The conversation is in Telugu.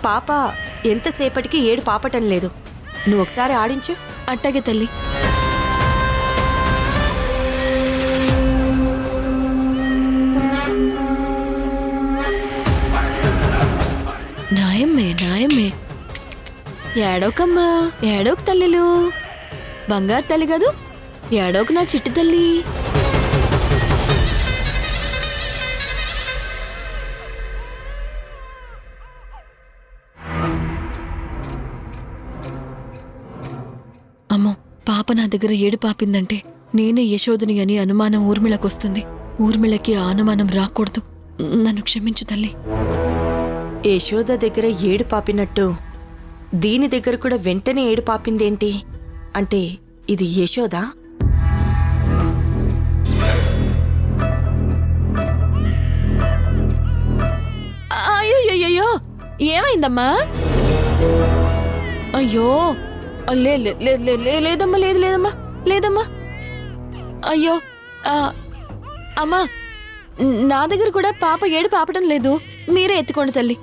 పాప ఎంతసేపటికి ఏడు పాపటం లేదు. నువ్వు ఒకసారి ఆడించు. అట్టాగే తల్లి. నాయమ్మే నాయమ్మే, ఏడోకమ్మా, ఏడోక తల్లిలు, బంగారు తల్లి కదూ, ఏడోక నా చిట్టి తల్లి. అమ్మో, పాప నా దగ్గర ఏడు పాపిందంటే నేనే యశోదని అని అనుమానం ఊర్మిళకొస్తుంది. ఊర్మిళకి ఆ అనుమానం రాకూడదు. నన్ను క్షమించు తల్లి. యశోద దగ్గర ఏడు పాపినట్టు దీని దగ్గర కూడా వెంటనే ఏడు పాపిందేంటి? అంటే ఇది యశోదా? అయ్యో, ఏమైందమ్మా? అయ్యో, లేదమ్మా, లేదమ్మా, లేదమ్మా. అయ్యో, అమ్మా, నా దగ్గర కూడా పాప ఏడు పాపటం లేదు. మీరే ఎత్తుకోండి తల్లి.